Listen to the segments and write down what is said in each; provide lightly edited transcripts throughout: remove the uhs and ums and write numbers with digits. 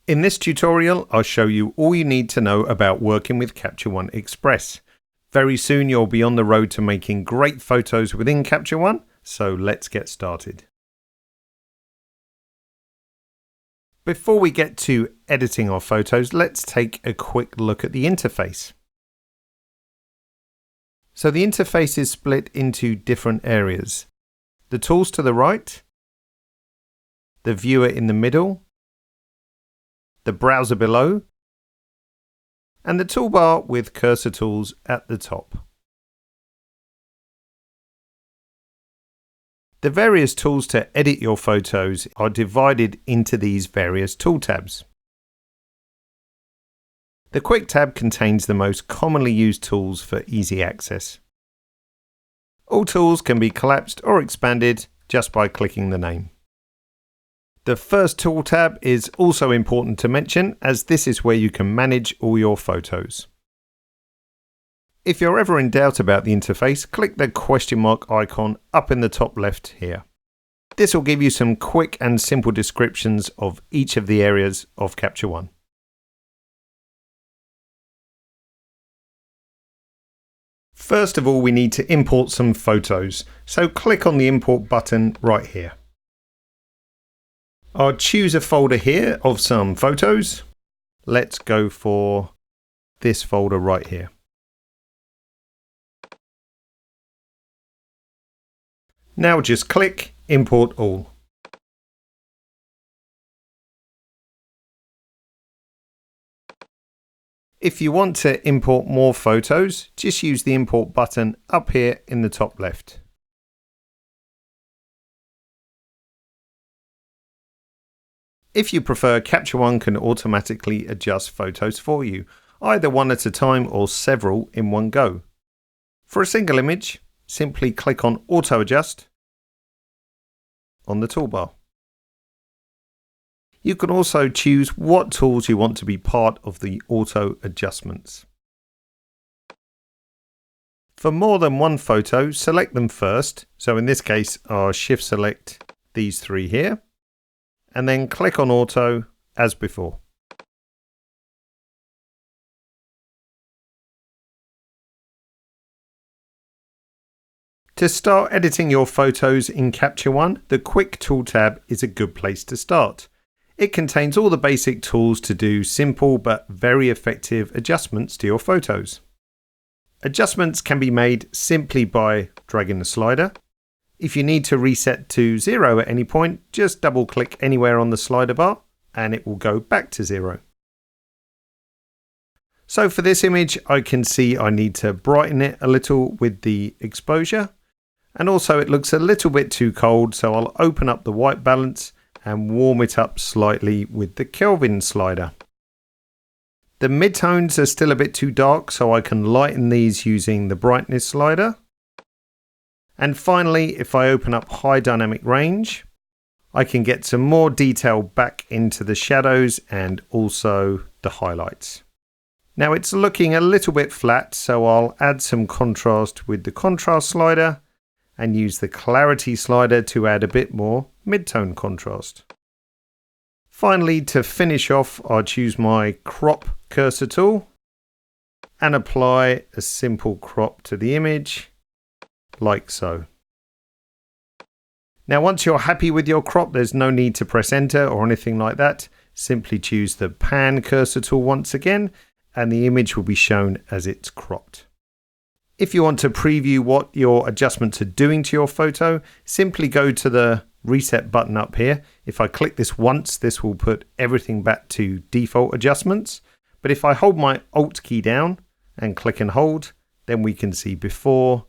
In this tutorial, I'll show you all you need to know about working with Capture One Express. Very soon you'll be on the road to making great photos within Capture One, so let's get started. Before we get to editing our photos, let's take a quick look at the interface. So the interface is split into different areas. The tools to the right, the viewer in the middle, the browser below, and the toolbar with cursor tools at the top. The various tools to edit your photos are divided into these various tool tabs. The Quick tab contains the most commonly used tools for easy access. All tools can be collapsed or expanded just by clicking the name. The first tool tab is also important to mention, as this is where you can manage all your photos. If you're ever in doubt about the interface, click the question mark icon up in the top left here. This will give you some quick and simple descriptions of each of the areas of Capture One. First of all, we need to import some photos, so click on the import button right here. I'll choose a folder here of some photos. Let's go for this folder right here. Now just click Import All. If you want to import more photos, just use the import button up here in the top left. If you prefer, Capture One can automatically adjust photos for you, either one at a time or several in one go. For a single image, simply click on Auto Adjust on the toolbar. You can also choose what tools you want to be part of the auto adjustments. For more than one photo, select them first. So in this case, I'll shift select these three here, and then click on Auto as before. To start editing your photos in Capture One, the Quick Tool tab is a good place to start. It contains all the basic tools to do simple but very effective adjustments to your photos. Adjustments can be made simply by dragging the slider. If you need to reset to 0 at any point, just double click anywhere on the slider bar and it will go back to 0. So for this image, I can see I need to brighten it a little with the exposure. And also it looks a little bit too cold, so I'll open up the white balance and warm it up slightly with the Kelvin slider. The midtones are still a bit too dark, so I can lighten these using the brightness slider. And finally, if I open up high dynamic range, I can get some more detail back into the shadows and also the highlights. Now it's looking a little bit flat, so I'll add some contrast with the contrast slider and use the clarity slider to add a bit more mid-tone contrast. Finally, to finish off, I'll choose my crop cursor tool and apply a simple crop to the image, like so. Now once you're happy with your crop, there's no need to press enter or anything like that. Simply choose the pan cursor tool once again and the image will be shown as it's cropped. If you want to preview what your adjustments are doing to your photo, simply go to the reset button up here. If I click this once, this will put everything back to default adjustments. But if I hold my Alt key down and click and hold, then we can see before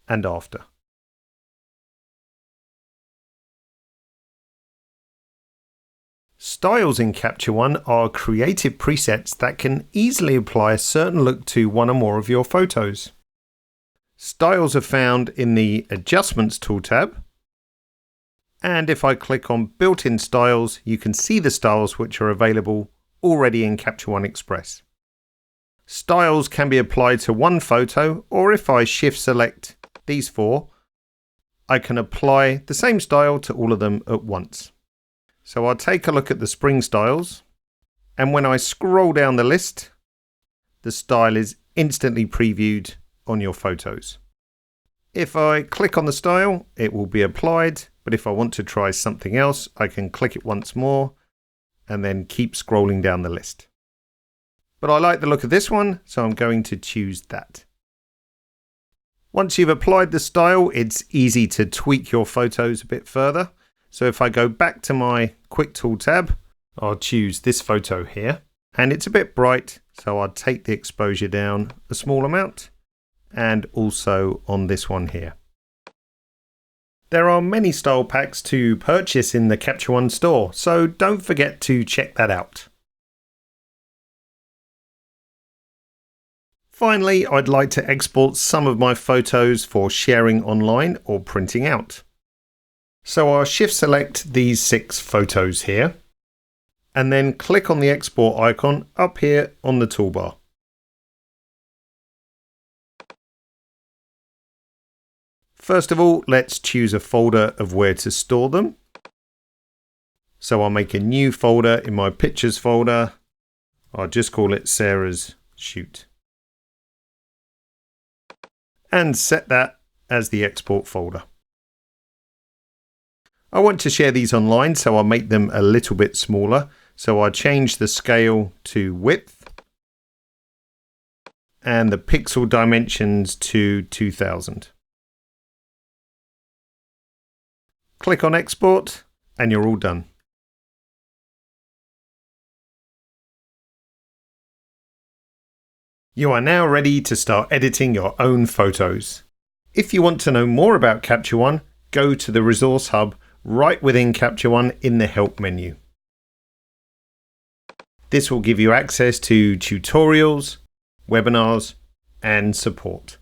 and after. Styles in Capture One are creative presets that can easily apply a certain look to one or more of your photos. Styles are found in the Adjustments tool tab. And if I click on Built-in Styles, you can see the styles which are available already in Capture One Express. Styles can be applied to one photo, or if I shift select these four, I can apply the same style to all of them at once. So I'll take a look at the spring styles, and when I scroll down the list, the style is instantly previewed on your photos. If I click on the style, it will be applied, but if I want to try something else, I can click it once more and then keep scrolling down the list. But I like the look of this one, so I'm going to choose that. Once you've applied the style, it's easy to tweak your photos a bit further. So if I go back to my Quick Tool tab, I'll choose this photo here, and it's a bit bright, so I'll take the exposure down a small amount, and also on this one here. There are many style packs to purchase in the Capture One store, so don't forget to check that out. Finally, I'd like to export some of my photos for sharing online or printing out. So I'll shift select these 6 photos here, and then click on the export icon up here on the toolbar. First of all, let's choose a folder of where to store them. So I'll make a new folder in my pictures folder. I'll just call it Sarah's Shoot. And set that as the export folder. I want to share these online, so I'll make them a little bit smaller. So I'll change the scale to width and the pixel dimensions to 2000. Click on export and you're all done. You are now ready to start editing your own photos. If you want to know more about Capture One, go to the Resource Hub right within Capture One in the Help menu. This will give you access to tutorials, webinars, and support.